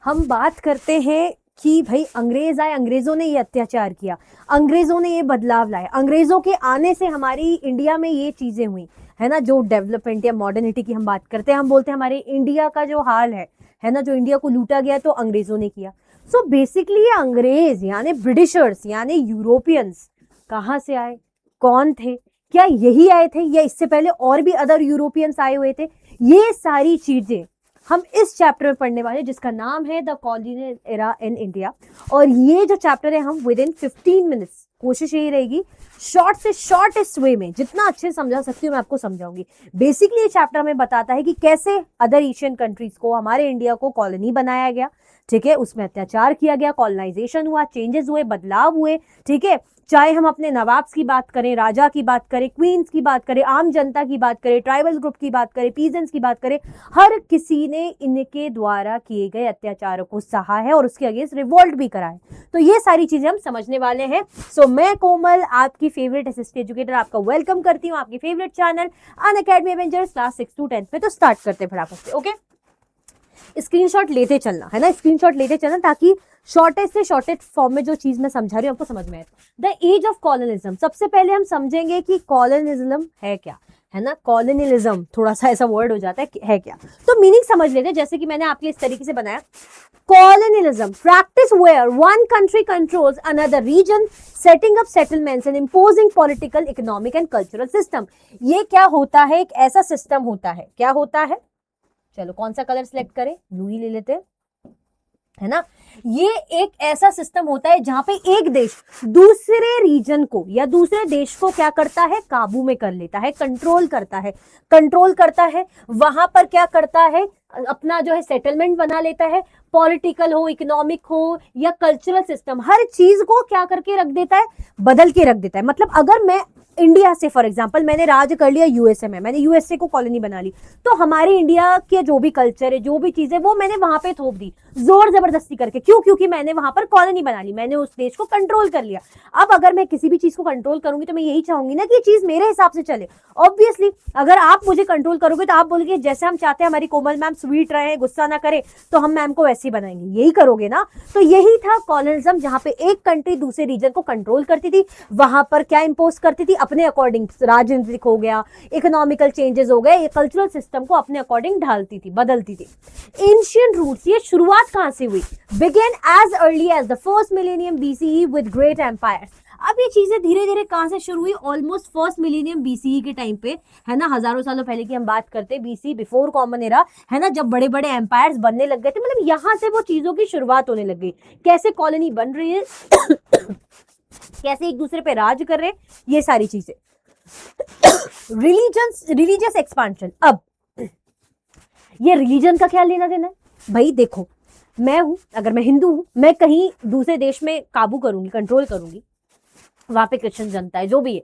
हम बात करते हैं कि भाई अंग्रेज आए, अंग्रेजों ने ये अत्याचार किया, अंग्रेजों ने ये बदलाव लाए, अंग्रेजों के आने से हमारी इंडिया में ये चीजें हुई, है ना। जो डेवलपमेंट या मॉडर्निटी की हम बात करते हैं, हम बोलते हैं हमारे इंडिया का जो हाल है ना, जो इंडिया को लूटा गया तो अंग्रेजों ने किया। सो बेसिकली ये अंग्रेज यानी ब्रिटिशर्स यानी यूरोपियंस कहाँ से आए, कौन थे, क्या यही आए थे या इससे पहले और भी अदर यूरोपियंस आए हुए थे, ये सारी चीजें हम इस चैप्टर में पढ़ने वाले, जिसका नाम है the colonial era in India. और ये जो चैप्टर है हम विद इन 15 मिनट्स, कोशिश यही रहेगी शॉर्ट से शॉर्टेस्ट वे में जितना अच्छे समझा सकती हूँ मैं आपको समझाऊंगी। बेसिकली ये चैप्टर हमें बताता है कि कैसे अदर एशियन कंट्रीज को, हमारे इंडिया को कॉलोनी बनाया गया, ठीक है, उसमें अत्याचार किया गया, कॉलोनाइजेशन हुआ, चेंजेस हुए, बदलाव हुए, ठीक है। चाहे हम अपने नवाब्स की बात करें, राजा की बात करें, क्वींस की बात करें, आम जनता की बात करें, ट्राइबल ग्रुप की बात करें, पीजेंट्स की बात करें, हर किसी ने इनके द्वारा किए गए अत्याचारों को सहा है और उसके अगेंस्ट रिवोल्ट भी करा है। तो ये सारी चीजें हम समझने वाले हैं। सो मैं कोमल, आपकी फेवरेट असिस्टेंट एजुकेटर, आपका वेलकम करती हूँ आपकी favourite channel Unacademy Avengers class 6 to 10 में। तो स्टार्ट करते हैं फटाफट से, ओके। स्क्रीनशॉट लेते चलना है ना, स्क्रीनशॉट लेते चलना ताकि शॉर्टेस्ट से शॉर्टेस्ट फॉर्म में जो चीज मैं समझा रही हूँ आपको समझ में आए। द एज ऑफ कॉलोनिज्म, सबसे पहले हम समझेंगे कि कॉलोनिज्म है क्या, है ना। कॉलोनियलिज्म थोड़ा सा ऐसा वर्ड हो जाता है क्या, तो मीनिंग समझ लेते हैं। जैसे कि मैंने आपके इस तरीके से बनाया, colonialism practice where one country controls another region, setting up settlements and imposing political, economic and cultural system। ये क्या होता है, एक ऐसा सिस्टम होता है, क्या होता है, चलो कौन सा कलर सिलेक्ट करें, ब्लू ही ले लेते हैं, है ना। ये एक ऐसा सिस्टम होता है जहां पे एक देश दूसरे रीजन को या दूसरे देश को क्या करता है, काबू में कर लेता है, कंट्रोल करता है, वहां पर क्या करता है, अपना जो है सेटलमेंट बना लेता है, पॉलिटिकल हो, इकोनॉमिक हो या कल्चरल सिस्टम, हर चीज को क्या करके रख देता है, बदल के रख देता है। मतलब अगर मैं इंडिया से फॉर एग्जांपल मैंने राज कर लिया यूएसए में, मैंने यूएसए को कॉलोनी बना ली, तो हमारे इंडिया के जो भी कल्चर है, जो भी चीजें, वो मैंने वहां पे थोप दी जोर जबरदस्ती करके। क्यों? क्योंकि मैंने वहां पर कॉलोनी बना ली, मैंने उस देश को कंट्रोल कर लिया। अब अगर मैं किसी भी चीज को कंट्रोल करूंगी तो मैं यही चाहूंगी ना कि ये चीज मेरे हिसाब से चले। ऑब्वियसली अगर आप मुझे कंट्रोल करोगे तो आप बोलोगे जैसे हम चाहते हैं हमारी कोमल मैम स्वीट रहे, गुस्सा ना करे, तो हम मैम को वैसे ही बनाएंगे, यही करोगे ना। तो यही था कॉलोनिज्म, जहां पे एक कंट्री दूसरे रीजन को कंट्रोल करती थी, वहां पर क्या इंपोज करती थी, अपने अकॉर्डिंग, राजनीतिक हो गया, इकोनॉमिकल चेंजेस हो गए, कल्चरल सिस्टम को अपने अकॉर्डिंग ढालती थी, बदलती थी। एंशिएंट रूट्स, ये शुरुआत कहां से हुई, begin as early as the first millennium BCE with great empires. अब ये चीजें धीरे धीरे कहां से शुरू हुई, ऑलमोस्ट फर्स्ट मिलेनियम बीसीई के टाइम पे, है ना, हजारों सालों पहले की हम बात करते हैं, बीसी बिफोर कॉमन एरा, है ना, जब बड़े बड़े एम्पायर्स बनने लग गए थे, मतलब यहां से वो चीजों की शुरुआत होने लग गई। कैसे कॉलोनी बन रही है कैसे एक दूसरे पे राज कर रहे हैं, ये सारी चीजें। रिलीजियस एक्सपांशन, अब ये रिलीजन का क्या लेना देना है भाई। देखो मैं हूं, अगर मैं हिंदू हूं, मैं कहीं दूसरे देश में काबू करूंगी, कंट्रोल करूंगी, वहां पे क्रिश्चियन जनता है, जो भी है।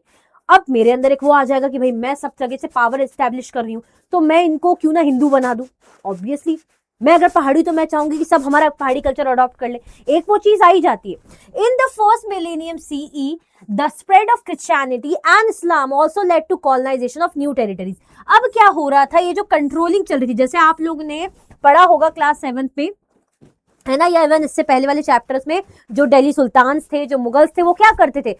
अब मेरे अंदर एक वो आ जाएगा कि भाई मैं सब जगह से पावर एस्टैब्लिश कर रही हूं, तो मैं इनको क्यों ना हिंदू बना दूं। ऑब्वियसली मैं अगर पहाड़ी, तो मैं चाहूंगी कि सब हमारा पहाड़ी कल्चर अडॉप्ट कर ले, एक वो चीज आई जाती है। In the first millennium CE the spread of Christianity and Islam also led to colonisation of new territories. अब क्या हो रहा था, ये जो कंट्रोलिंग चल रही थी, जैसे आप लोग ने पढ़ा होगा क्लास 7 पे, है ना, या इवन इससे पहले वाले चैप्टर्स में, जो दिल्ली सुल्तान्स थे, जो मुगल्स थे, वो क्या करते थे,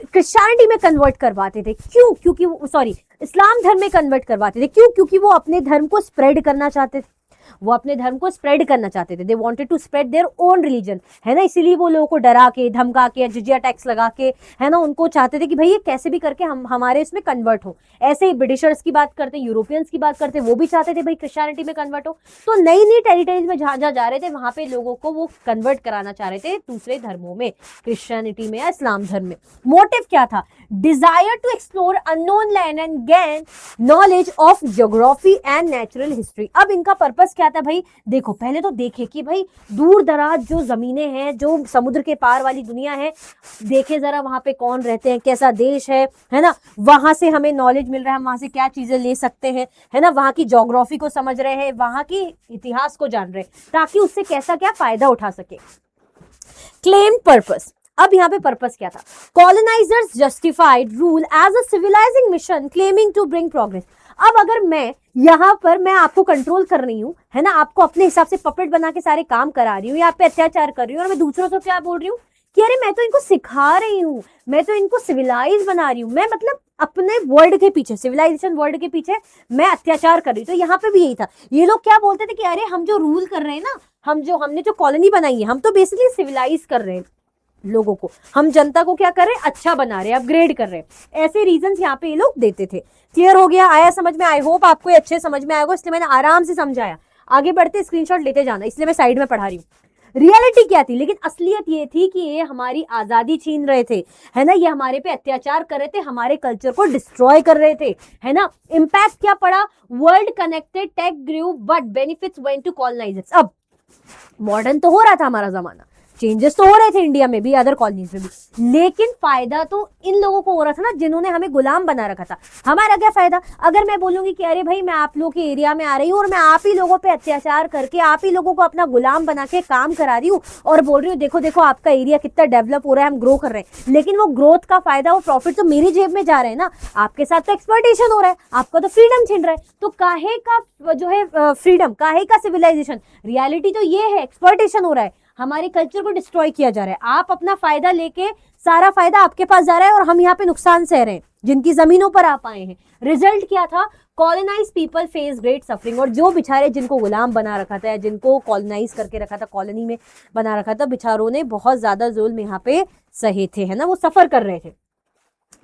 क्रिश्चियनिटी में कन्वर्ट करवाते थे। क्यों? क्योंकि सॉरी, इस्लाम धर्म में कन्वर्ट करवाते थे। क्यों? क्योंकि वो अपने धर्म को स्प्रेड करना चाहते थे, वो अपने धर्म को स्प्रेड करना चाहते थे। They wanted to spread their own religion, है ना। इसीलिए वो लोगों को डरा के, धमका के, जिजिया टैक्स लगा के, है ना, उनको चाहते थे कि भाई ये कैसे भी करके हम हमारे इसमें कन्वर्ट हो। ऐसे ही ब्रिटिशर्स की बात करते, यूरोपियंस की बात करते, वो भी चाहते थे भाई क्रिश्चियनिटी में कन्वर्ट हो। तो नई नई टेरिटरीज में जहां जहां जा रहे थे, वहां पे लोगों को वो कन्वर्ट कराना चाह रहे थे दूसरे धर्मों में, क्रिश्चियनिटी में या इस्लाम धर्म में। मोटिव क्या था, desire to explore unknown land and gain knowledge of geography and natural history. अब इनका पर्पस क्या था भाई, देखो पहले तो देखे कि भाई दूर दराज जो जमीनें हैं, जो समुद्र के पार वाली दुनिया है, देखे जरा वहां पे कौन रहते हैं, कैसा देश है ना, वहां से हमें नॉलेज मिल रहा है, वहां से क्या चीजें ले सकते हैं, है ना, वहां की ज्योग्राफी को समझ रहे हैं, वहां की इतिहास को जान रहे हैं, ताकि उससे कैसा क्या फायदा उठा सके। क्लेम पर्पस, अब यहाँ पे पर्पस क्या था, colonisers justified rule as a civilising mission claiming to bring progress. अब अगर मैं यहाँ पर मैं आपको कंट्रोल कर रही हूँ, है ना, आपको अपने हिसाब से पपेट बना के सारे काम करा रही हूँ, या आप पे अत्याचार कर रही हूँ, और मैं दूसरों से क्या बोल रही हूँ कि अरे मैं तो इनको सिखा रही हूँ, मैं तो इनको सिविलाइज बना रही हूँ, मैं मतलब अपने वर्ड के पीछे, सिविलाइजेशन वर्ड के पीछे मैं अत्याचार कर रही हूँ। तो यहाँ पे भी यही था, ये लोग क्या बोलते थे कि अरे हम जो रूल कर रहे हैं ना, हमने जो कॉलोनी बनाई है, हम तो बेसिकली सिविलाइज कर रहे हैं लोगों को, हम जनता को क्या कर रहे हैं, अच्छा बना रहे हैं, अपग्रेड कर रहे हैं। ऐसे रीजंस यहाँ पे ये लोग देते थे। क्लियर हो गया, आया समझ में? आई होप आपको अच्छे समझ में आएगा, इसलिए मैंने आराम से समझाया। आगे बढ़ते, स्क्रीनशॉट लेते जाना, इसलिए मैं साइड में पढ़ा रही हूँ। रियलिटी क्या थी, लेकिन असलियत ये थी कि ये हमारी आजादी छीन रहे थे, है ना, ये हमारे पे अत्याचार कर रहे थे, हमारे कल्चर को डिस्ट्रॉय कर रहे थे, है ना। इंपैक्ट क्या पड़ा, world connected, tech grew, but benefits went to colonisers. अब मॉडर्न तो हो रहा था हमारा जमाना, चेंजेस तो हो रहे थे इंडिया में भी, अदर कॉलोनीज में भी, लेकिन फायदा तो इन लोगों को हो रहा था ना, जिन्होंने हमें गुलाम बना रखा था। हमारा क्या फायदा, अगर मैं बोलूंगी कि अरे भाई मैं आप लोगों के एरिया में आ रही हूँ और मैं आप ही लोगों पे अत्याचार करके आप ही लोगों को अपना गुलाम बना के काम करा रही हूँ, और बोल रही हूँ देखो देखो आपका एरिया कितना डेवलप हो रहा है, हम ग्रो कर रहे हैं, लेकिन वो ग्रोथ का फायदा, वो प्रॉफिट तो मेरी जेब में जा रहे हैं ना, आपके साथ तो एक्सप्लॉयटेशन हो रहा है, आपका तो फ्रीडम छिन रहा है। तो काहे का जो है फ्रीडम, काहे का सिविलाइजेशन, रियलिटी तो ये है, एक्सप्लॉयटेशन हो रहा है, हमारे कल्चर को डिस्ट्रॉय किया जा रहा है, आप अपना फायदा लेके, सारा फायदा आपके पास जा रहा है, और हम यहाँ पे नुकसान सह रहे हैं, जिनकी जमीनों पर आप आए हैं। रिजल्ट क्या था, colonise people face great suffering, और जो बेचारे जिनको गुलाम बना रखा था, जिनको कॉलोनाइज करके रखा था, कॉलोनी में बना रखा था, बेचारों ने बहुत ज्यादा जुल्म यहाँ पे सहे थे, है ना, वो सफर कर रहे थे।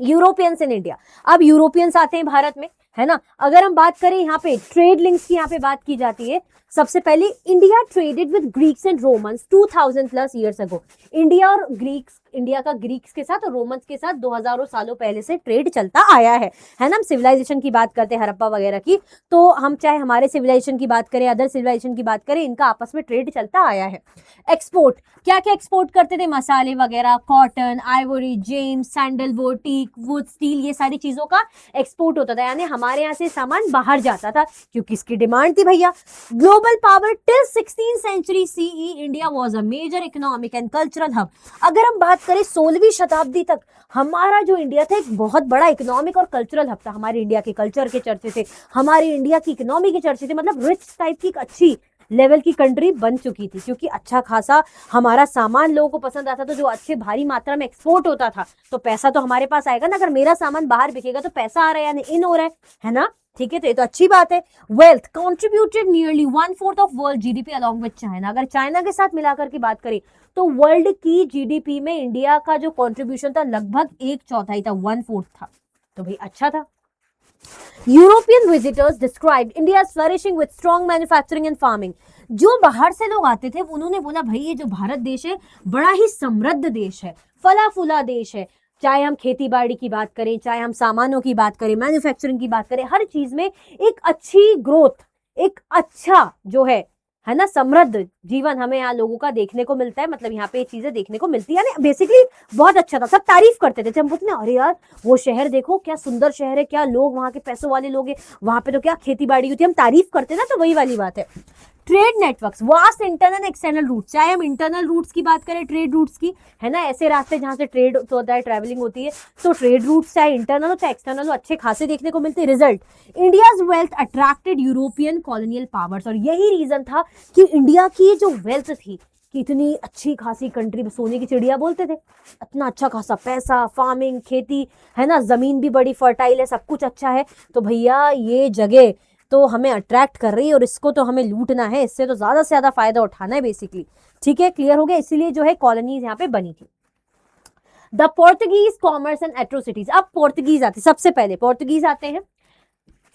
यूरोपियंस इन इंडिया, अब यूरोपियंस आते हैं भारत में, है ना। अगर हम बात करें यहाँ पे ट्रेड लिंक्स की, यहाँ पे बात की जाती है, सबसे पहले India traded with Greeks and Romans 2000 plus years ago. India और ग्रीक्स, इंडिया का ग्रीक्स के साथ और रोमन्स के साथ 2000 सालों पहले से ट्रेड चलता आया है ना। हम सिविलाइजेशन की बात करते हैं, हड़प्पा वगैरह की, तो हम चाहे हमारे सिविलाइजेशन की बात करें, अदर सिविलाइजेशन की बात करें, इनका आपस में ट्रेड चलता आया है। एक्सपोर्ट, क्या क्या एक्सपोर्ट करते थे, मसाले वगैरह, cotton, ivory, gems, sandalwood, teak, wood, steel, ये सारी चीजों का एक्सपोर्ट होता था, यानी हमारे यहाँ से सामान बाहर जाता था, क्योंकि इसकी डिमांड थी भैया। Global power, till 16th century CE India was a major economic and cultural hub. अगर हम बात करें 16वीं शताब्दी तक, हमारा जो इंडिया था एक बहुत बड़ा इकोनॉमिक और कल्चरल हब था। हमारे इंडिया के कल्चर के चर्चे थे, हमारे इंडिया की इकोनॉमी के चर्चे थे, मतलब रिच टाइप की एक अच्छी लेवल की कंट्री बन चुकी थी, क्योंकि अच्छा खासा हमारा सामान लोगों को पसंद आता था, जो अच्छे भारी मात्रा में एक्सपोर्ट होता था, तो पैसा तो हमारे पास आएगा ना। अगर मेरा सामान बाहर बिकेगा तो पैसा आ रहा है, यानी इन हो रहा है ना, ठीक है, तो ये तो अच्छी बात है। Wealth contributed nearly 1/4 of world GDP along with China. अगर चाइना के साथ मिलाकर की बात करें तो वर्ल्ड की जीडीपी में इंडिया का जो कंट्रीब्यूशन था लगभग 1/4 था, 1/4 था, तो भाई अच्छा था। European visitors describe India flourishing with strong manufacturing and farming. जो बाहर से लोग आते थे उन्होंने बोला भाई ये जो भारत देश है बड़ा ही समृद्ध देश है, फला फूला देश है, चाहे हम खेती बाड़ी की बात करें, चाहे हम सामानों की बात करें, मैन्युफैक्चरिंग की बात करें, हर चीज में एक अच्छी ग्रोथ, एक अच्छा जो है ना, समृद्ध जीवन हमें यहाँ लोगों का देखने को मिलता है, मतलब यहाँ पे ये चीजें देखने को मिलती है, यानी बेसिकली बहुत अच्छा था। सब तारीफ करते थे, जब हम पूछते हैं अरे यार वो शहर देखो क्या सुंदर शहर है, क्या लोग वहाँ के पैसों वाले लोग हैं, वहाँ पे तो क्या खेती बाड़ी होती है, हम तारीफ करते ना, तो वही वाली बात है। Trade networks, vast internal external route, चाहे हम इंटरनल रूट्स की बात करें, ट्रेड रूट्स की, है ना, ऐसे रास्ते जहां से ट्रेड होता है, ट्रैवलिंग होती है, तो ट्रेड रूट्स चाहे इंटरनल हो चाहे एक्सटर्नल हो, अच्छे खासे देखने को मिलते हैं। Result, India's wealth attracted European colonial powers, और यही रीजन था कि इंडिया की जो वेल्थ थी, कि इतनी अच्छी खासी कंट्री, सोने की चिड़िया बोलते थे, इतना अच्छा खासा पैसा, फार्मिंग, खेती, है ना, जमीन भी बड़ी फर्टाइल है, सब कुछ अच्छा है, तो भैया ये जगह तो हमें अट्रैक्ट कर रही है और इसको तो हमें लूटना है, इससे तो ज्यादा से ज्यादा फायदा उठाना है बेसिकली, ठीक है, क्लियर हो गया। इसीलिए जो है कॉलोनीज यहाँ पे बनी थी। The Portuguese commerce and atrocities, अब पोर्तुगीज आते, सबसे पहले पोर्तुगीज आते हैं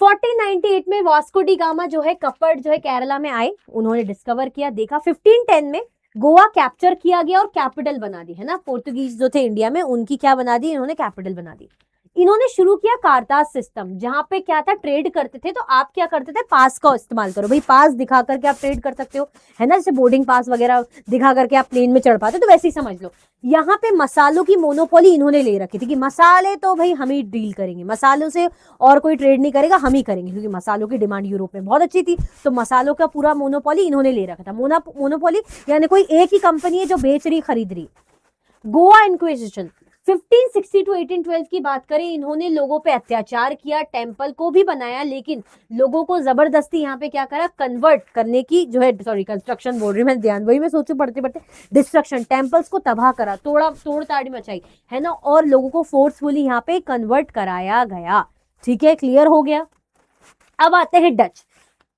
1498 में। वास्को डी गामा जो है कपड़ जो है केरला में आए, उन्होंने डिस्कवर किया, देखा। 1510 में गोवा कैप्चर किया गया और कैपिटल बना दी, है ना, पोर्तुगीज जो थे इंडिया में, उनकी क्या बना दी इन्होंने, कैपिटल बना दी। इन्होंने शुरू किया कारताज सिस्टम, जहां पे क्या था, ट्रेड करते थे, तो आप क्या करते थे, पास का इस्तेमाल करो, भाई पास दिखा करके आप ट्रेड कर सकते हो, है ना, जैसे बोर्डिंग पास वगैरह दिखा करके आप प्लेन में चढ़ पाते, तो वैसे ही समझ लो। यहाँ पे मसालों की मोनोपोली इन्होंने ले रखी थी, कि मसाले तो भाई हम ही डील करेंगे, मसालों से और कोई ट्रेड नहीं करेगा, हम ही करेंगे, क्योंकि मसालों की डिमांड यूरोप में बहुत अच्छी थी, तो मसालों का पूरा मोनोपोली इन्होंने ले रखा था। मोनोपोली यानी कोई एक ही कंपनी है जो बेच रही खरीद रही। गोवा इंक्विजिशन 1560 टू 1812 की बात करें, इन्होंने लोगों पे अत्याचार किया, टेम्पल को भी बनाया, लेकिन लोगों को जबरदस्ती यहाँ पे क्या करा, कन्वर्ट करने की जो है, सॉरी कंस्ट्रक्शन बोल रही मैं, ध्यान वही मैं सोचू पढ़ते पढ़ते, डिस्ट्रक्शन, टेम्पल्स को तबाह करा, तोड़ ताड़ी मचाई है ना, और लोगों को फोर्सफुली यहाँ पे कन्वर्ट कराया गया। ठीक है, क्लियर हो गया। अब आते हैं डच।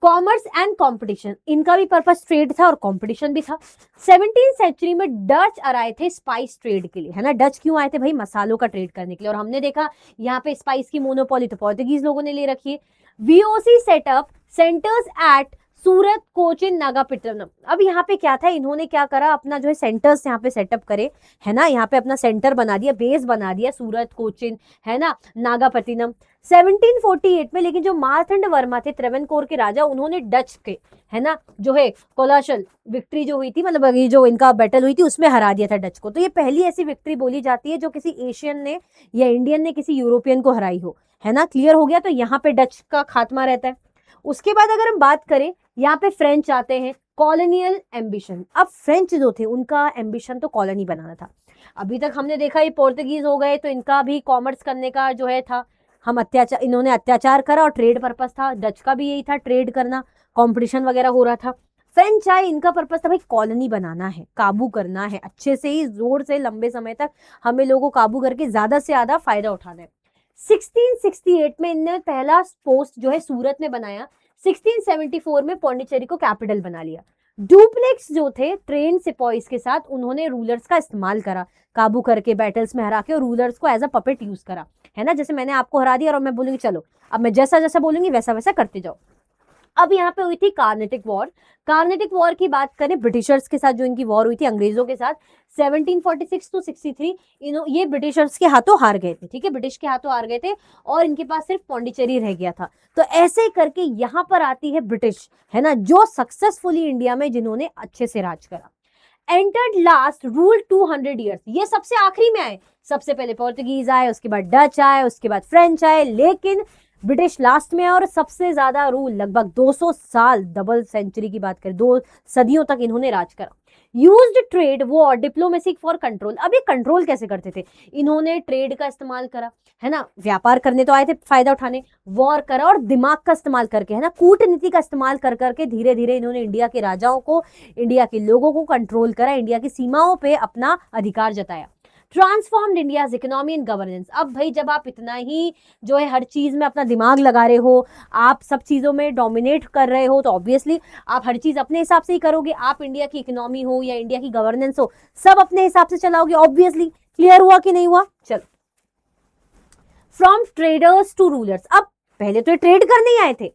कॉमर्स एंड कंपटीशन, इनका भी पर्पस ट्रेड था और कंपटीशन भी था। 17th सेंचुरी में डच आए थे स्पाइस ट्रेड के लिए, है ना। डच क्यों आए थे भाई, मसालों का ट्रेड करने के लिए, और हमने देखा यहाँ पे स्पाइस की मोनोपोली तो पोर्तुगीज लोगों ने ले रखी है। वीओसी सेटअप सेंटर्स एट सूरत, कोचिन, नागापट्टिनम। अब यहाँ पे क्या था, इन्होंने क्या करा, अपना जो है सेंटर्स यहाँ पे सेटअप करे, है ना, यहाँ पे अपना सेंटर बना दिया, बेस बना दिया, सूरत, कोचिन, है ना, नागापट्टिनम। 1748 में लेकिन जो मार्तंड वर्मा थे त्रवणकोर के राजा, उन्होंने डच के, है ना, जो है कोलाशल विक्ट्री जो हुई थी, मतलब ये जो इनका बैटल हुई थी उसमें हरा दिया था डच को। तो ये पहली ऐसी विक्ट्री बोली जाती है जो किसी एशियन ने या इंडियन ने किसी यूरोपियन को हराई हो, है ना। क्लियर हो गया, तो यहाँ पे डच का खात्मा रहता है। उसके बाद अगर हम बात करें, यहाँ पे फ्रेंच आते हैं, कॉलोनियल एम्बिशन। अब फ्रेंच जो थे उनका एम्बिशन तो कॉलोनी बनाना था। अभी तक हमने देखा ये पोर्तुगीज हो गए तो इनका भी कॉमर्स करने का जो है था, इन्होंने अत्याचार करा और ट्रेड पर्पस था। डच का भी यही था, ट्रेड करना, कंपटीशन वगैरह हो रहा था। फ्रेंच आए, इनका पर्पस था भाई कॉलोनी बनाना है, काबू करना है, अच्छे से ही जोर से लंबे समय तक हमें लोगों को काबू करके ज्यादा से ज्यादा फायदा उठाना है। 1668 में इनने पहला पोस्ट जो है सूरत में बनाया। 1674 में पौंडीचेरी को कैपिटल बना लिया। डुप्लेक्स जो थे ट्रेन सिपॉइस के साथ, उन्होंने रूलर्स का इस्तेमाल करा, काबू करके बैटल्स में हरा के, और रूलर्स को एज अ पपेट यूज करा, है ना। जैसे मैंने आपको हरा दिया और मैं बोलूंगी चलो अब मैं जैसा जैसा बोलूंगी वैसा वैसा करते जाओ। अब यहाँ पे हुई थी कार्नेटिक वॉर। कार्नेटिक वॉर की बात करें, ब्रिटिशर्स के साथ जो इनकी वॉर हुई थी अंग्रेजों के साथ, 1746 टू 63, ये ब्रिटिशर्स के हाथों हार गए थे। ठीक है, ब्रिटिश के हाथों हार गए थे और इनके पास सिर्फ पौंडीचेरी रह गया था। तो ऐसे करके यहाँ पर आती है ब्रिटिश, है ना, जो सक्सेसफुली इंडिया में जिन्होंने अच्छे से राज करा। एंटर्ड लास्ट, रूल 200 ईयर्स, ये सबसे आखिरी में आए। सबसे पहले पोर्तुगीज आए, उसके बाद डच आए, उसके बाद फ्रेंच आए, लेकिन ब्रिटिश लास्ट में, और सबसे ज्यादा रूल लगभग 200 साल, डबल सेंचुरी की बात करें, 2 सदियों तक इन्होंने राज करा। Used trade war diplomacy for control. अब ये कंट्रोल कैसे करते थे, इन्होंने ट्रेड का इस्तेमाल करा, है ना, व्यापार करने तो आए थे फायदा उठाने, वॉर करा और दिमाग का इस्तेमाल करके, है ना, कूटनीति का इस्तेमाल कर करके धीरे धीरे इन्होंने इंडिया के राजाओं को, इंडिया के लोगों को कंट्रोल करा, इंडिया की सीमाओं पे अपना अधिकार जताया। Transformed India's economy and governance. अब भाई जब आप इतना ही जो है हर चीज में अपना दिमाग लगा रहे हो, आप सब चीजों में डोमिनेट कर रहे हो, तो ऑब्वियसली आप हर चीज अपने हिसाब से ही करोगे। आप इंडिया की इकोनॉमी हो या इंडिया की गवर्नेंस हो, सब अपने हिसाब से चलाओगे ऑब्वियसली। क्लियर हुआ कि नहीं हुआ, चलो। From traders to rulers. अब पहले तो ट्रेड करने ही आए थे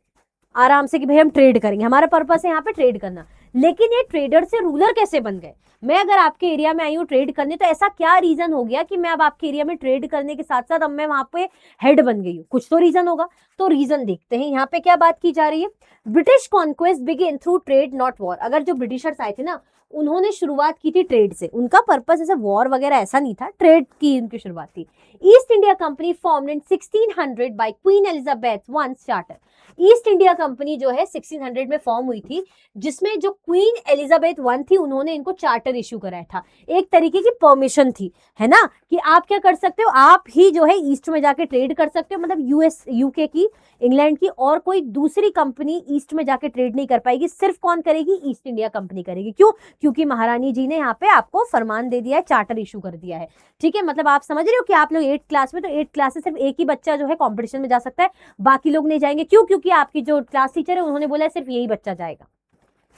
आराम से कि भाई हम ट्रेड करेंगे, हमारा पर्पस है यहाँ पे ट्रेड करना, लेकिन ये ट्रेडर से रूलर कैसे बन गए। मैं अगर आपके एरिया में आई हूँ ट्रेड करने, तो ऐसा क्या रीजन हो गया कि मैं अब आपके एरिया में ट्रेड करने के साथ साथ अब मैं वहां पे हेड बन गई हूँ, कुछ तो रीजन होगा। तो रीजन देखते हैं यहाँ पे क्या बात की जा रही है। British conquest begin through trade not war. अगर जो ब्रिटिशर्स आए थे ना, उन्होंने शुरुआत की थी ट्रेड से, उनका पर्पस ऐसे वॉर वगैरह ऐसा नहीं था, ट्रेड की उनकी शुरुआत थी। East India Company formed in 1600 by Queen Elizabeth one charter. East India Company जो है 1600 में फॉर्म हुई थी, जिसमें जो क्वीन एलिजाबेथ वन थी उन्होंने इनको चार्टर इश्यू कराया था, एक तरीके की परमिशन थी, है ना, कि आप क्या कर सकते हो, आप ही जो है ईस्ट में जाके ट्रेड कर सकते हो, मतलब यूएस, यूके की, इंग्लैंड की और कोई दूसरी कंपनी ईस्ट में जाके ट्रेड नहीं कर पाएगी, सिर्फ कौन करेगी, ईस्ट इंडिया कंपनी करेगी। क्यों, क्योंकि महारानी जी ने यहाँ पे आपको फरमान दे दिया है, चार्टर इशू कर दिया है। ठीक है, मतलब आप समझ रहे हो कि आप लोग 8th क्लास में, तो 8th क्लास से सिर्फ एक ही बच्चा जो है कॉम्पिटिशन में जा सकता है, बाकी लोग नहीं जाएंगे। क्यों, क्योंकि आपकी जो क्लास टीचर है उन्होंने बोला है सिर्फ यही बच्चा जाएगा,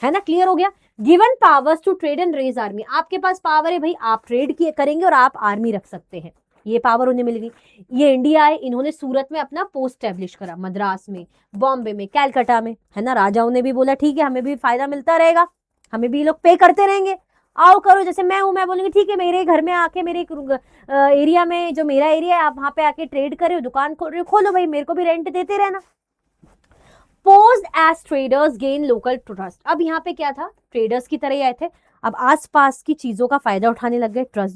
है ना। क्लियर हो गया। Given powers to trade and raise army. आपके पास पावर है भाई, आप ट्रेड करेंगे और आप आर्मी रख सकते हैं, ये पावर उन्हें मिल गई। ये इंडिया आए, इन्होंने सूरत में अपना पोस्ट स्टैब्लिश करा, मद्रास में, बॉम्बे में, कैलकाटा में, है ना। राजाओं ने भी बोला ठीक है, हमें भी फायदा मिलता रहेगा, हमें भी लोग पे करते रहेंगे, आओ करो। जैसे मैं हूं, मैं बोलूंगी ठीक है, मेरे घर में आके, मेरे एरिया में जो मेरा एरिया है, आप वहां पे आके ट्रेड करो, दुकान खोल रहे हो, खोलो भाई, मेरे को भी रेंट देते रहना। Pose as traders gain local trust. अब यहाँ पे क्या था, ट्रेडर्स की तरह ही आए थे, अब आसपास की चीजों का फायदा उठाने लग गए, ट्रस्ट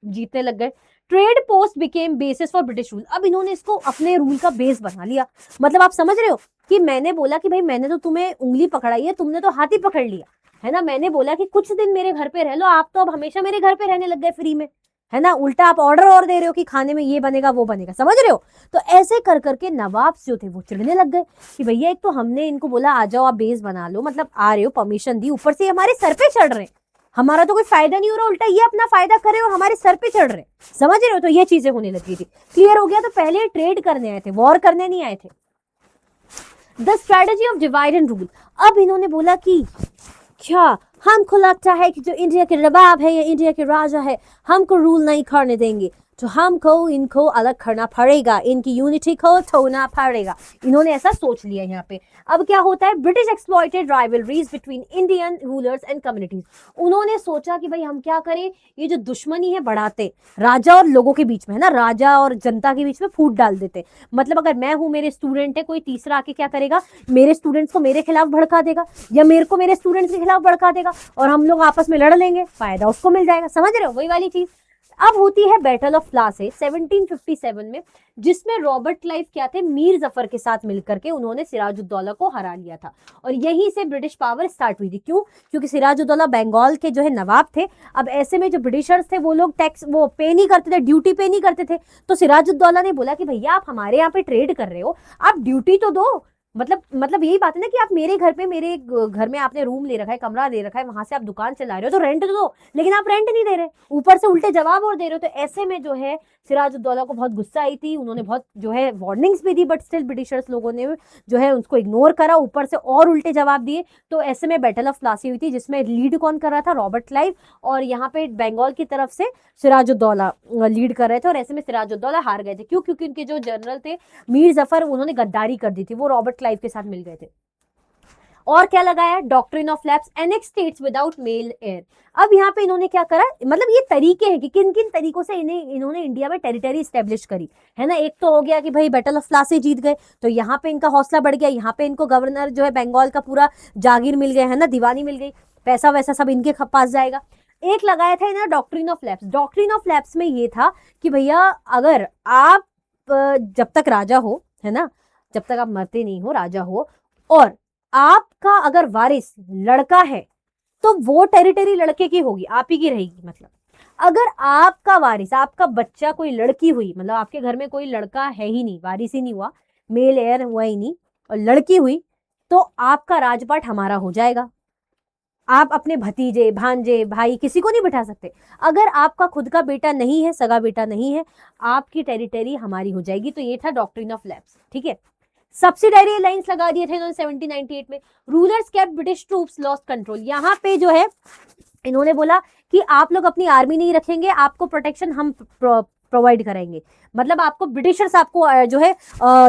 जीतने लग गए। Trade post became basis for British rule. अब इन्होंने इसको अपने रूल का बेस बना लिया। मतलब आप समझ रहे हो कि मैंने बोला कि भाई मैंने तो तुम्हें उंगली पकड़ाई है, तुमने तो हाथ ही पकड़ लिया, है ना। मैंने बोला कि कुछ दिन मेरे घर पे रह लो, आप तो अब हमेशा मेरे घर पे रहने लग गए फ्री में, है ना, उल्टा आप ऑर्डर और दे रहे हो कि खाने में ये बनेगा वो बनेगा, समझ रहे हो। तो ऐसे कर करके नवाब जो थे वो चिढ़ने लग गए कि भैया एक तो हमने इनको बोला आ जाओ आप बेस बना लो, मतलब आ रहे हो, परमिशन दी, ऊपर से हमारे सर पे चढ़ रहे हैं, हमारा तो कोई फायदा नहीं हो रहा, उल्टा ये अपना फायदा करे और हमारे सर पे चढ़ रहे, समझ रहे हो। तो ये चीजें होने लगी थी। क्लियर हो गया। तो पहले ट्रेड करने आए थे, वॉर करने नहीं आए थे। The strategy of divide and rule. अब इन्होंने बोला कि क्या हमको लगता है कि जो इंडिया के नवाब है या इंडिया के राजा है हमको रूल नहीं करने देंगे, तो हमको इनको अलग करना पड़ेगा, इनकी यूनिटी को तोड़ना पड़ेगा। इन्होंने ऐसा सोच लिया यहाँ पे। अब क्या होता है, British exploited rivalries between Indian rulers and communities. उन्होंने सोचा कि भाई हम क्या करें, ये जो दुश्मनी है बढ़ाते राजा और लोगों के बीच में, है ना, राजा और जनता के बीच में फूट डाल देते। मतलब अगर मैं हूं, मेरे स्टूडेंट है, कोई तीसरा आके क्या करेगा, मेरे स्टूडेंट्स को मेरे खिलाफ भड़का देगा या मेरे को मेरे स्टूडेंट्स के खिलाफ भड़का देगा और हम लोग आपस में लड़ लेंगे, फायदा उसको मिल जाएगा, समझ रहे हो, वही वाली चीज। अब होती है बैटल ऑफ प्लासी 1757 में, जिसमें रॉबर्ट क्लाइव क्या थे, मीर जफर के साथ मिलकर के उन्होंने सिराजुद्दौला को हरा लिया था। और यहीं से ब्रिटिश पावर स्टार्ट हुई थी। क्यों? क्योंकि सिराजुद्दौला बंगाल के जो है नवाब थे। अब ऐसे में जो ब्रिटिशर्स थे वो लोग टैक्स वो पे नहीं करते थे, ड्यूटी पे नहीं करते थे। तो सिराजुद्दौला ने बोला कि भैया आप हमारे यहाँ पे ट्रेड कर रहे हो, आप ड्यूटी तो दो। मतलब यही बात है ना कि आप मेरे घर पे, मेरे घर में आपने रूम ले रखा है, कमरा ले रखा है, वहां से आप दुकान चला रहे हो तो रेंट तो दो, लेकिन आप रेंट नहीं दे रहे, ऊपर से उल्टे जवाब और दे रहे हो। तो ऐसे में जो है सिराजुद्दौला को बहुत गुस्सा आई थी, उन्होंने बहुत जो है वार्निंग्स भी दी, बट स्टिल ब्रिटिशर्स लोगों ने जो है उसको इग्नोर करा, ऊपर से और उल्टे जवाब दिए। तो ऐसे में बैटल ऑफ प्लासी हुई थी, जिसमें लीड कौन कर रहा था, रॉबर्ट क्लाइव, और यहाँ पे बंगाल की तरफ से सिराजुद्दौला लीड कर रहे थे। और ऐसे में सिराजुद्दौला हार गए थे। क्यों? क्योंकि उनके जो जनरल थे मीर जफर, उन्होंने गद्दारी कर दी थी, वो रॉबर्ट क्लाइव के साथ मिल गए थे। और क्या लगाया, doctrine of lapse, annex states without male heir. अब यहाँ पे इन्होंने क्या करा, मतलब ये तरीके हैं कि किन किन तरीकों से इन्होंने इंडिया में टेरिटरी स्टेब्लिश करी, है ना। एक तो हो गया कि भाई बैटल ऑफ प्लासी जीत गए, तो यहाँ पे इनका हौसला बढ़ गया, यहाँ पे इनको गवर्नर जो है बंगाल का पूरा जागीर मिल गया, है ना, दीवानी मिल गई, पैसा वैसा सब इनके पास जाएगा। एक लगाया था इन्होंने doctrine of lapse. Doctrine of lapse में ये था कि भैया अगर आप जब तक राजा हो, है ना, जब तक आप मरते नहीं हो, राजा हो, और आपका अगर वारिस लड़का है तो वो टेरिटरी लड़के की होगी, आप ही की रहेगी। मतलब अगर आपका वारिस, आपका बच्चा कोई लड़की हुई, मतलब आपके घर में कोई लड़का है ही नहीं, वारिस ही नहीं हुआ, मेल एयर हुआ ही नहीं, और लड़की हुई, तो आपका राजपाट हमारा हो जाएगा। आप अपने भतीजे, भांजे, भाई किसी को नहीं बिठा सकते। अगर आपका खुद का बेटा नहीं है, सगा बेटा नहीं है, आपकी टेरिटरी हमारी हो जाएगी। तो ये था डॉक्ट्रिन ऑफ लैप्स, ठीक है। सब्सिडायरी लाइंस लगा दिए थे इन्होंने 1798 में। Rulers kept British troops lost control. यहाँ पे जो है इन्होंने बोला कि आप लोग अपनी आर्मी नहीं रखेंगे, आपको प्रोटेक्शन हम प्रोवाइड करेंगे। मतलब आपको ब्रिटिशर्स, आपको जो है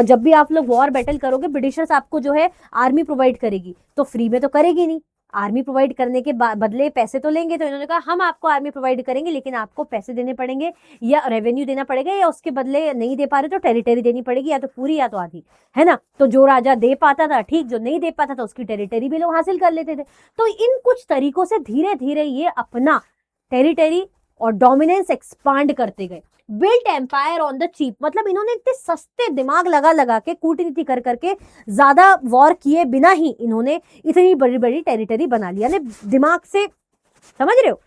जब भी आप लोग वॉर बैटल करोगे, ब्रिटिशर्स आपको जो है आर्मी प्रोवाइड करेगी, तो फ्री में तो करेगी नहीं, आर्मी प्रोवाइड करने के बदले पैसे तो लेंगे। तो इन्होंने कहा हम आपको आर्मी प्रोवाइड करेंगे, लेकिन आपको पैसे देने पड़ेंगे या रेवेन्यू देना पड़ेगा, या उसके बदले नहीं दे पा रहे तो टेरिटरी देनी पड़ेगी, या तो पूरी या तो आधी, है ना। तो जो राजा दे पाता था ठीक, जो नहीं दे पाता था उसकी टेरिटरी भी लोग हासिल कर लेते थे। तो इन कुछ तरीकों से धीरे धीरे ये अपना टेरिटरी और डोमिनेंस एक्सपांड करते गए। Built empire on the cheap, मतलब इन्होंने इतने सस्ते दिमाग लगा लगा के, कूटनीति कर करके, ज्यादा वॉर किए बिना ही इन्होंने इतनी बड़ी बड़ी टेरिटरी बना लिया। ने दिमाग से, समझ रहे हो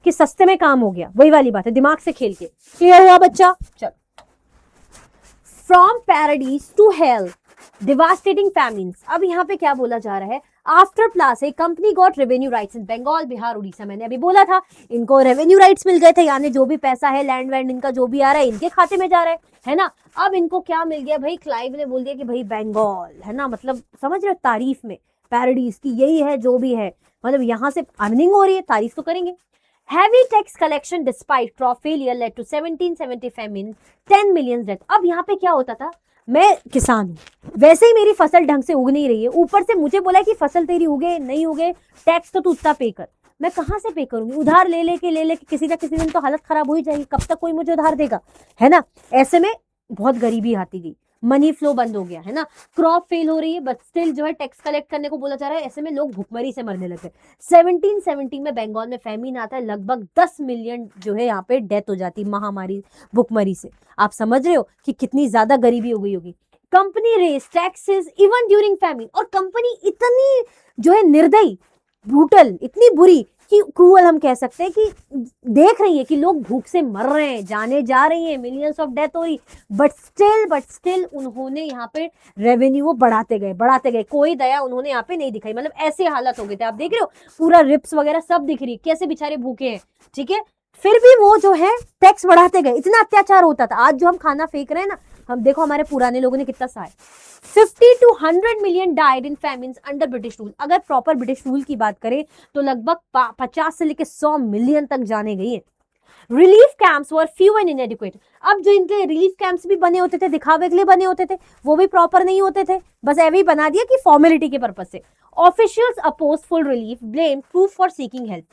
कि सस्ते में काम हो गया, वही वाली बात है, दिमाग से खेल के। क्लियर हुआ बच्चा? चलो, from paradise to hell, devastating famines. अब यहाँ पे क्या बोला जा रहा है, after Plassey company got revenue rights in Bengal, Bihar, Orissa. मैंने अभी बोला था इनको रेवेन्यू राइट्स मिल गए थे, यानी जो भी पैसा है, लैंड वैंड इनका जो भी आ रहा है इनके खाते में जा रहा है ना। अब इनको क्या मिल गया भाई, क्लाइव ने बोल दिया कि भाई बंगाल, है ना, मतलब समझ रहे हो, तारीफ में पैराडीज की यही है जो भी है, मतलब यहाँ से अर्निंग हो रही है, तारीफ तो करेंगे। Heavy tax collection despite crop failure led to 1770 famine, 10 million death। अब यहाँ पे क्या होता था, मैं किसान हूँ, वैसे ही मेरी फसल ढंग से उग नहीं रही है, ऊपर से मुझे बोला कि फसल तेरी उगे नहीं उगे, टैक्स तो तू उतना पे कर। मैं कहाँ से पे करूंगी, उधार ले लेके किसी ना किसी दिन तो हालत खराब हो ही जाएगी, कब तक कोई मुझे उधार देगा, है ना। ऐसे में बहुत गरीबी आती गई, मनी फ्लो बंद हो गया, है ना, क्रॉप फेल हो रही है, बट स्टिल जो है टैक्स कलेक्ट करने को बोला जा रहा है। ऐसे में लोग भुखमरी से मरने लगे। 1770 में बंगाल में फैमिन आता है, लगभग 10 मिलियन जो है यहाँ पे डेथ हो जाती, महामारी भुखमरी से। आप समझ रहे हो कि कितनी ज्यादा गरीबी हो गई होगी। Company raise taxes even during famine, और कंपनी इतनी जो है निर्दयी, ब्रूटल, इतनी बुरी क्रूअल हम कह सकते हैं कि देख रही है कि लोग भूख से मर रहे हैं, जाने जा रही हैं, मिलियंस ऑफ डेथ हो रही, बट स्टिल उन्होंने यहाँ पे रेवेन्यू वो बढ़ाते गए, कोई दया उन्होंने यहाँ पे नहीं दिखाई। मतलब ऐसे हालत हो गए थे, आप देख रहे हो पूरा रिप्स वगैरह सब दिख रही, कैसे बेचारे भूखे हैं, ठीक है, फिर भी वो जो है टैक्स बढ़ाते गए। इतना अत्याचार होता था। आज जो हम खाना फेंक रहे हैं ना, हम देखो हमारे पुराने लोगों ने कितना सहा है। 50 to 100 million died in famines under British rule. अगर प्रॉपर ब्रिटिश रूल की बात करें तो लगभग 50 से लेकर 100 मिलियन तक जाने गई है। Relief camps were few and इनएडिक्वेट। अब जो इनके रिलीफ कैंप्स भी बने होते थे, दिखावे के लिए बने होते थे, वो भी प्रॉपर नहीं होते थे, बस ऐसे ही बना दिया कि फॉर्मेलिटी के पर्पज से। Officials oppose full relief, blame proof for seeking help.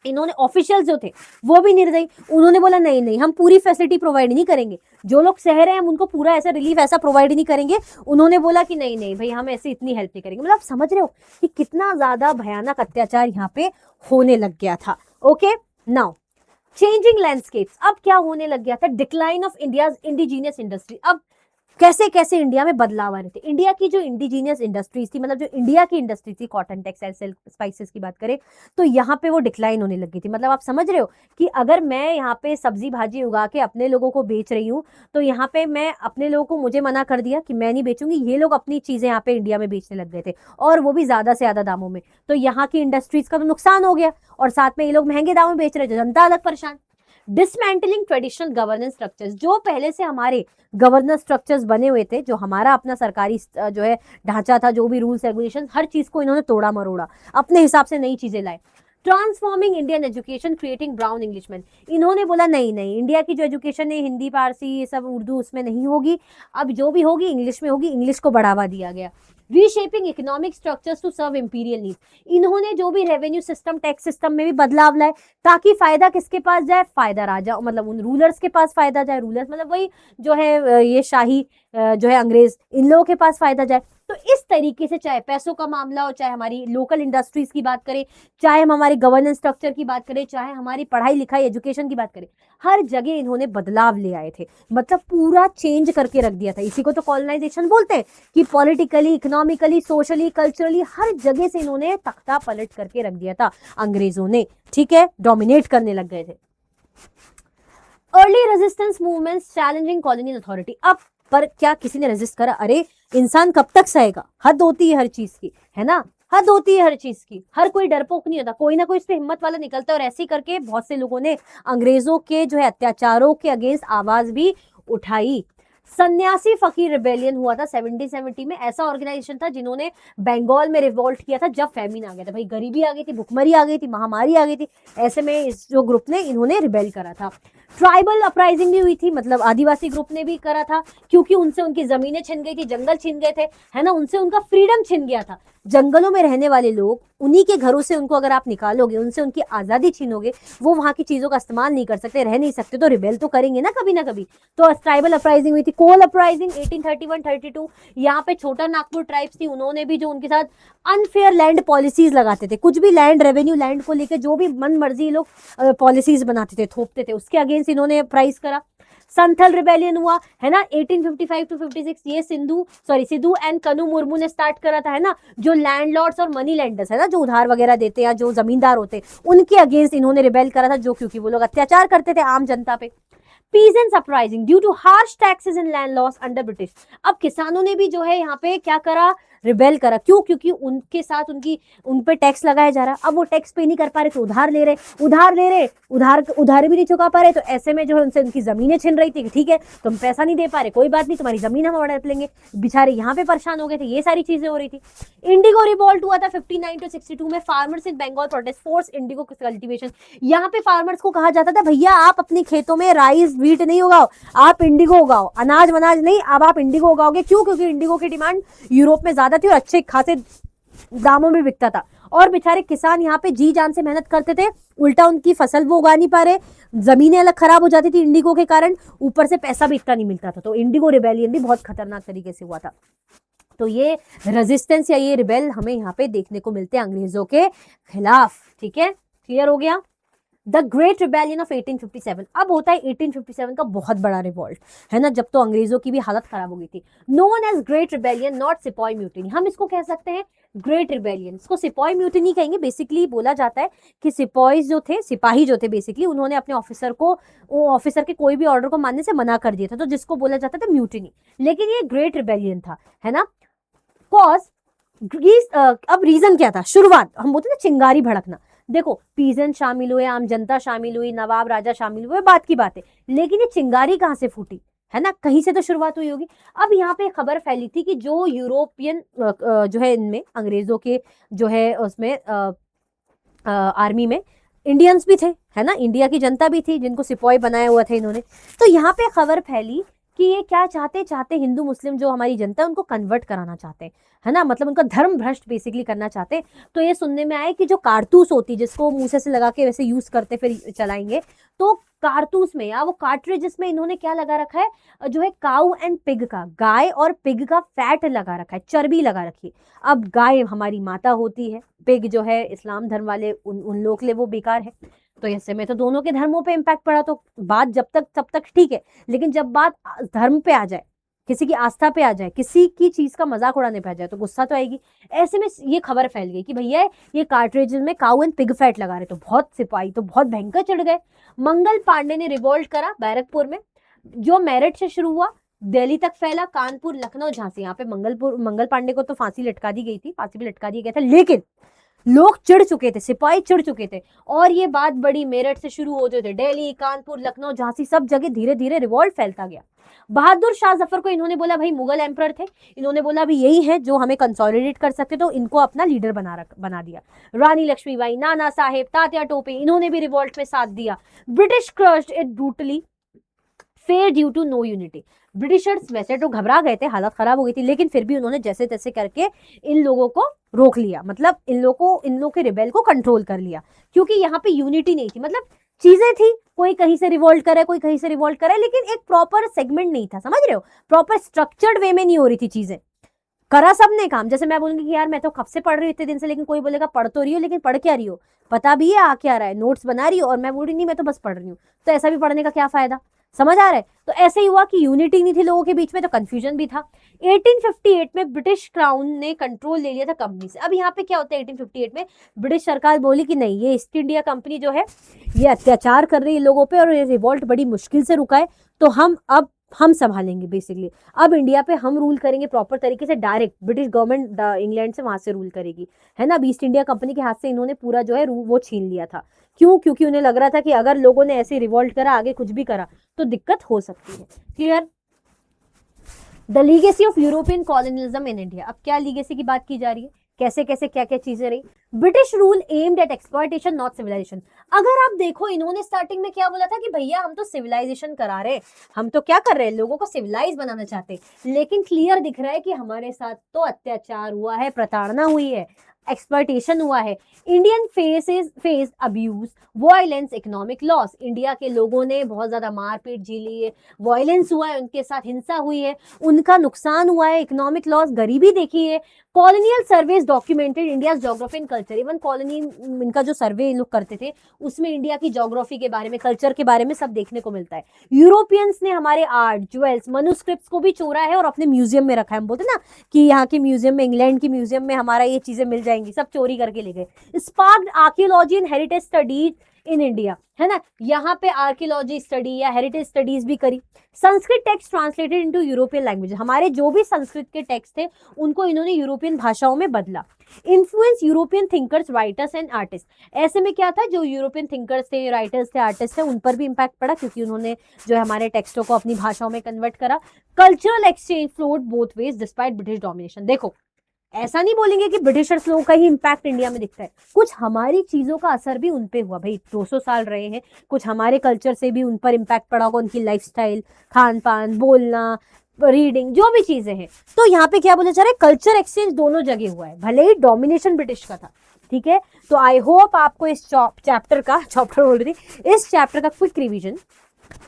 इन्होंने ऑफिशियल्स जो थे वो भी निर्दयी, उन्होंने बोला नहीं नहीं हम पूरी फैसिलिटी प्रोवाइड नहीं करेंगे, जो लोग सह रहे हैं हम उनको पूरा ऐसा रिलीफ ऐसा प्रोवाइड नहीं करेंगे। उन्होंने बोला कि नहीं नहीं भाई हम ऐसे इतनी हेल्प नहीं करेंगे। मतलब आप समझ रहे हो कि कितना ज्यादा भयानक अत्याचार यहाँ पे होने लग गया था। Okay, now changing landscapes. अब क्या होने लग गया था, decline of India's indigenous industry. अब कैसे कैसे इंडिया में बदलाव आ रहे थे। इंडिया की जो इंडिजीनियस इंडस्ट्रीज थी, मतलब जो इंडिया की इंडस्ट्री थी, कॉटन, टेक्सटाइल, सिल्क, स्पाइसेस की बात करें तो यहाँ पे वो डिक्लाइन होने लगी थी। मतलब आप समझ रहे हो कि अगर मैं यहाँ पे सब्जी भाजी उगा के अपने लोगों को बेच रही हूँ तो यहाँ पे मैं अपने लोगों को, मुझे मना कर दिया कि मैं नहीं बेचूंगी, ये लोग अपनी चीजें यहाँ पे इंडिया में बेचने लग गए थे, और वो भी ज्यादा से ज्यादा दामों में। तो यहाँ की इंडस्ट्रीज का तो नुकसान हो गया, और साथ में ये लोग महंगे दामों में बेच रहे थे, जनता अलग परेशान। Dismantling traditional governance structures. जो पहले से हमारे गवर्नेंस स्ट्रक्चर्स बने हुए थे, जो हमारा अपना सरकारी जो है ढांचा था, जो भी रूल्स रेगुलेशन, हर चीज को इन्होंने तोड़ा मरोड़ा, अपने हिसाब से नई चीजें लाए। Transforming Indian education, creating brown Englishman. इन्होंने बोला नहीं नहीं, इंडिया की जो एजुकेशन है हिंदी पारसी ये सब उर्दू उसमें नहीं होगी, अब जो भी होगी इंग्लिश में होगी, इंग्लिश को बढ़ावा दिया गया। Reshaping economic structures to serve imperial needs. इन्होंने जो भी रेवेन्यू सिस्टम, टैक्स सिस्टम में भी बदलाव लाए, ताकि फायदा किसके पास जाए, फायदा राजा, मतलब उन रूलर्स के पास फायदा जाए। रूलर्स मतलब वही जो है ये शाही जो है अंग्रेज, इन लोगों के पास फायदा जाए। तो इस तरीके से चाहे पैसों का मामला हो, चाहे हमारी लोकल इंडस्ट्रीज की बात करें, चाहे हम हमारी गवर्नेंस स्ट्रक्चर की बात करें, चाहे हमारी पढ़ाई लिखाई एजुकेशन की बात करें, हर जगह इन्होंने बदलाव ले आए थे। मतलब पूरा चेंज करके रख दिया था। इसी को तो कॉलोनाइजेशन बोलते हैं कि पॉलिटिकली, इकोनॉमिकली, सोशली, कल्चरली हर जगह से इन्होंने तख्ता पलट करके रख दिया था अंग्रेजों ने, ठीक है, डोमिनेट करने लग गए थे। Early resistance movements challenging colonial authority. अब पर क्या किसी ने रेजिस्ट करा? अरे इंसान कब तक सहेगा, हद होती है हर चीज की, है ना, हद होती है हर चीज की। हर कोई डरपोक नहीं होता, कोई ना कोई इस पे हिम्मत वाला निकलता है, और ऐसे ही करके बहुत से लोगों ने अंग्रेजों के जो है अत्याचारों के अगेंस्ट आवाज भी उठाई। सन्यासी फकीर रिबेलियन हुआ था 1770 में। ऐसा ऑर्गेनाइजेशन था जिन्होंने बंगाल में रिवोल्ट किया था जब फैमिन आ गया था, भाई गरीबी आ गई थी, भुखमरी आ गई थी, महामारी आ गई थी, ऐसे में इस जो ग्रुप ने इन्होंने रिबेल करा था। ट्राइबल अपराइजिंग भी हुई थी, मतलब आदिवासी ग्रुप ने भी करा था, क्योंकि उनसे उनकी जमीनें छिन गई थी, जंगल छिन गए थे, है ना, उनसे उनका फ्रीडम छिन गया था। जंगलों में रहने वाले लोग, उन्हीं के घरों से उनको अगर आप निकालोगे, उनसे उनकी आजादी छीनोगे, वो वहां की चीजों का इस्तेमाल नहीं कर सकते, रह नहीं सकते, तो रिबेल तो करेंगे ना कभी ना कभी। तो ट्राइबल अपराइजिंग हुई थी। कोल अपराइजिंग 1831-32, यहाँ पे छोटा नागपुर ट्राइब्स थी, उन्होंने भी जो उनके साथ अनफेयर लैंड पॉलिसीज लगाते थे, कुछ भी लैंड रेवेन्यू, लैंड को लेकर जो भी मन मर्जी लोग पॉलिसीज बनाते थे, थोपते थे, उसके अगेंस्ट इन्होंने प्राइस करा। संथल रिबेलियन हुआ, है ना, 1855 to 56, ये सिद्धू एंड कनु मुर्मू ने स्टार्ट करा था, है ना, जो लैंडलॉर्ड्स और मनी लैंडर्स है ना, जो उधार वगैरह देते हैं, जो जमींदार होते हैं, उनके अगेंस्ट इन्होंने रिबेल करा था, जो क्योंकि वो लोग अत्याचार करते थे आम जनता पे। Peasants uprising due to harsh taxes and land laws under British। अब किसानों ने भी जो है यहाँ पे क्या करा, रिबेल करा। क्यों? क्योंकि उनके साथ उन पे टैक्स लगाया जा रहा। अब वो टैक्स पे नहीं कर पा रहे तो उधार ले रहे, उधार भी नहीं चुका पा रहे, तो ऐसे में जो है उनसे उनकी जमीनें छिन रही थी कि ठीक है तुम पैसा नहीं दे पा रहे, कोई बात नहीं, तुम्हारी जमीन हम बढ़ा लेंगे। बेचारे यहाँ पे परेशान हो गए थे, ये सारी चीजें हो रही थी। इंडिगो रिवॉल्ट हुआ था 59 to 62 में। Farmers in Bengal protest force indigo cultivation. यहाँ पे फार्मर्स को कहा जाता था भैया आप अपने खेतों में राइस व्हीट नहीं उगाओ, आप इंडिगो उगाओ, अनाज वनाज नहीं, अब आप इंडिगो उगाओगे। क्यों? क्योंकि इंडिगो की डिमांड यूरोप में ज्यादा थी और अच्छे खासे दामों में बिकता था। और बेचारे किसान यहाँ पे जी जान से मेहनत करते थे, उल्टा उनकी फसल वो उगा नहीं पा रहे, जमीनें अलग खराब हो जाती थी इंडिगो के कारण, ऊपर से पैसा भी इतना नहीं मिलता था। तो इंडिगो रिबेलियन भी बहुत खतरनाक तरीके से हुआ था। तो ये रेजिस्टेंस या ये रिबेल हमें यहाँ पे देखने को मिलते हैं अंग्रेजों के खिलाफ। ठीक है, क्लियर हो गया। The great rebellion of 1857। अब होता है 1857 का बहुत बड़ा रिवॉल्ट, है ना, जब तो अंग्रेजों की भी हालत खराब हो गई थी। Known as great rebellion, not sepoy mutiny, हम इसको कह सकते हैं ग्रेट रिबेलियन, इसको सिपॉय म्यूटिनी कहेंगे। बेसिकली बोला जाता है कि सिपॉइज जो थे, सिपाही जो थे बेसिकली, उन्होंने अपने ऑफिसर को, वो ऑफिसर के कोई भी ऑर्डर को मानने से मना कर दिया था, तो जिसको बोला जाता था म्यूटिनी। लेकिन ये ग्रेट रिबेलियन था, है ना। कॉज, अब रीजन क्या था, शुरुआत हम बोलते ना चिंगारी भड़कना। देखो पीजेंट शामिल हुए, आम जनता शामिल हुई, नवाब राजा शामिल हुए, बात की बात है, लेकिन ये चिंगारी कहाँ से फूटी, है ना, कहीं से तो शुरुआत हुई होगी। अब यहाँ पे खबर फैली थी कि जो यूरोपियन जो है इनमें अंग्रेजों के जो है उसमें आर्मी में इंडियंस भी थे, है ना, इंडिया की जनता भी थी जिनको सिपाही बनाया हुआ था इन्होंने। तो यहाँ पे खबर फैली कि ये क्या चाहते हिंदू मुस्लिम जो हमारी जनता है उनको कन्वर्ट कराना चाहते हैं, है ना, मतलब उनका धर्म भ्रष्ट बेसिकली करना चाहते हैं। तो ये सुनने में आया कि जो कारतूस होती जिसको मुंह से लगा के वैसे यूज करते फिर चलाएंगे, तो कारतूस में या वो कार्ट्रिज में इन्होंने क्या लगा रखा है, जो है काऊ एंड पिग का, गाय और पिग का फैट लगा रखा है, चर्बी लगा रखी है। अब गाय हमारी माता होती है, पिग जो है इस्लाम धर्म वाले उन लोग के लिए वो बेकार है। तो ऐसे में तो दोनों के धर्मों पे इम्पैक्ट पड़ा, तो बात जब तक तब तक ठीक है, लेकिन जब बात धर्म पे आ जाए, किसी की आस्था पे आ जाए, किसी की चीज का मजाक उड़ाने पे आ जाए, तो गुस्सा तो आएगी। ऐसे में ये खबर फैल गई कि भैया ये कार्ट्रिज में काऊ एंड पिग फैट लगा रहे, तो बहुत सिपाही तो बहुत भयंकर चढ़ गए। मंगल पांडे ने रिवोल्ट करा बैरकपुर में, जो मेरठ से शुरू हुआ, दिल्ली तक फैला, कानपुर, लखनऊ, झांसी। यहाँ पे मंगल पांडे को तो फांसी लटका दी गई थी, फांसी भी लटका दिया गया था, लेकिन लोग चिढ़ चुके थे, सिपाही चिढ़ चुके थे, और ये बात बड़ी मेरठ से शुरू होते थे, दिल्ली, कानपुर, लखनऊ, झांसी, सब जगह धीरे धीरे रिवॉल्ट फैलता गया। बहादुर शाह जफर को इन्होंने बोला, भाई मुगल एम्परर थे, इन्होंने बोला भी यही है जो हमें कंसोलिडेट कर सकते, तो इनको अपना लीडर बना दिया। रानी लक्ष्मीबाई, नाना साहेब, तात्या टोपे, इन्होंने भी रिवॉल्ट में साथ दिया। British crushed it brutally, failed due to no unity. Britishers वैसे तो घबरा गए थे, हालत खराब हो गई थी, लेकिन फिर भी उन्होंने जैसे तैसे करके इन लोगों को रोक लिया, मतलब इन लोगों के रिबेल को कंट्रोल कर लिया, क्योंकि यहाँ पे यूनिटी नहीं थी। मतलब चीजें थी, कोई कहीं से रिवोल्ट करे, कोई कहीं से रिवोल्ट करे, लेकिन एक प्रॉपर सेगमेंट नहीं था, समझ रहे हो, प्रॉपर स्ट्रक्चर्ड वे में नहीं हो रही थी चीजें। करा सबने काम, जैसे मैं बोलूंगी कि यार मैं तो कब से पढ़ रही हूँ इतने दिन से, लेकिन कोई बोलेगा पढ़ तो रही हो, लेकिन पढ़ क्या रही हो, पता भी है आ क्या रहा है, नोट्स बना रही हो, और मैं बोल रही नहीं मैं तो बस पढ़ रही हूँ, तो ऐसा भी पढ़ने का क्या फायदा, समझ आ रहा है। तो ऐसे ही हुआ कि यूनिटी नहीं थी लोगों के बीच में, तो कंफ्यूजन भी था। 1858 में ब्रिटिश क्राउन ने कंट्रोल ले लिया था कंपनी से। अब यहाँ पे क्या होता है, 1858 में ब्रिटिश सरकार बोली कि नहीं, ये ईस्ट इंडिया कंपनी जो है ये अत्याचार कर रही है लोगों पे, और ये रिवॉल्ट बड़ी मुश्किल से रुका है, तो हम संभालेंगे बेसिकली। अब इंडिया पे हम रूल करेंगे प्रॉपर तरीके से, डायरेक्ट ब्रिटिश गवर्नमेंट इंग्लैंड से वहां से रूल करेगी, है ना। ईस्ट इंडिया कंपनी के हाथ से इन्होंने पूरा जो है वो छीन लिया था। क्यों? क्योंकि उन्हें लग रहा था कि अगर लोगों ने ऐसे रिवॉल्ट करा, आगे कुछ भी करा, तो दिक्कत हो सकती है। Clear? The legacy of European colonialism in India. अब क्या लीगेसी की बात की जा रही है, कैसे कैसे क्या क्या चीजें रही। British rule aimed at exploitation not civilisation. अगर आप देखो इन्होंने स्टार्टिंग में क्या बोला था कि भैया हम तो सिविलाइजेशन करा रहे, हम तो क्या कर रहे हैं, लोगों को सिविलाइज बनाना चाहते हैं, लेकिन क्लियर दिख रहा है कि हमारे साथ तो अत्याचार हुआ है, प्रताड़ना हुई है, एक्सप्लॉयटेशन हुआ है। Indian face abuse, violence, economic loss. India के लोगों ने बहुत ज्यादा मारपीट झेली है, वायलेंस हुआ है, उनके साथ हिंसा हुई है, उनका नुकसान हुआ है, इकोनॉमिक लॉस, गरीबी देखी है। Colonial surveys documented India geography and culture. Even colony इनका जो सर्वे लोग करते थे उसमें इंडिया की ज्योग्राफी के बारे में, कल्चर के बारे में सब देखने को मिलता है। यूरोपियंस ने हमारे आर्ट, ज्वेल्स, मनुस्क्रिप्ट्स को भी चोरा है और अपने म्यूजियम में रखा है। हम बोलते ना कि यहाँ के म्यूजियम में, इंग्लैंड की म्यूजियम में हमारा ये चीजें मिल जाएंगी, सब चोरी करके ले गए। Sparked archaeology and heritage studies in India, है ना, यहाँ पे आर्कियोलॉजी स्टडी या हेरिटेज स्टडीज भी करी। Sanskrit text translated into European language. हमारे जो भी संस्कृत के टेक्स्ट थे उनको इन्होंने यूरोपियन भाषाओं में बदला। Influence European thinkers, writers and artist. ऐसे में क्या था, जो यूरोपियन थिंकर्स थे, राइटर्स थे, आर्टिस्ट थे, उन पर भी इम्पैक्ट पड़ा, क्योंकि उन्होंने जो है हमारे टेक्स्टों को अपनी भाषाओं में कन्वर्ट करा। Cultural exchange flowed both ways despite British domination. देखो ऐसा नहीं बोलेंगे कि ब्रिटिशर्स लोगों का ही इम्पैक्ट इंडिया में दिखता है, कुछ हमारी चीजों का असर भी उनपे हुआ। भाई 200 साल रहे हैं, कुछ हमारे कल्चर से भी उन पर इम्पैक्ट पड़ा होगा, उनकी लाइफस्टाइल, खान पान, बोलना, रीडिंग, जो भी चीजें हैं। तो यहाँ पे क्या बोले जा रहे हैं, कल्चर एक्सचेंज दोनों जगह हुआ है, भले ही डोमिनेशन ब्रिटिश का था। ठीक है, तो आई होप आपको इस चैप्टर बोल रही थी, इस चैप्टर का क्विक रिविजन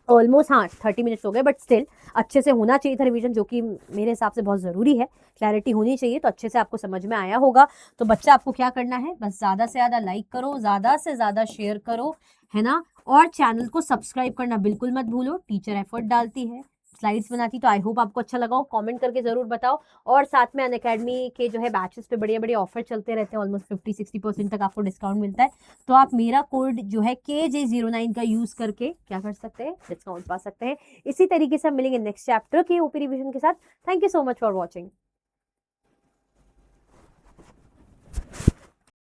ऑलमोस्ट हाँ 30 मिनट्स हो गए, बट स्टिल अच्छे से होना चाहिए था रिवीजन, जो कि मेरे हिसाब से बहुत ज़रूरी है। क्लैरिटी होनी चाहिए, तो अच्छे से आपको समझ में आया होगा। तो बच्चा आपको क्या करना है, बस ज़्यादा से ज़्यादा लाइक करो, ज़्यादा से ज़्यादा शेयर करो, है ना, और चैनल को सब्सक्राइब करना बिल्कुल मत भूलो। टीचर एफर्ट डालती है, स्लाइड्स बनाती, तो आई होप आपको अच्छा लगा हो। कमेंट करके ज़रूर बताओ। और साथ में अनअकैडमी के जो है बैचेस पे बढ़िया बढ़िया ऑफर चलते रहते हैं, ऑलमोस्ट 50-60% तक आपको डिस्काउंट मिलता है। तो आप मेरा कोड जो है KJ09 का यूज़ करके क्या कर सकते हैं, डिस्काउंट पा सकते हैं। इसी तरीके से हम मिलेंगे नेक्स्ट चैप्टर के ओपी रिविजन के साथ। Thank you so much for watching.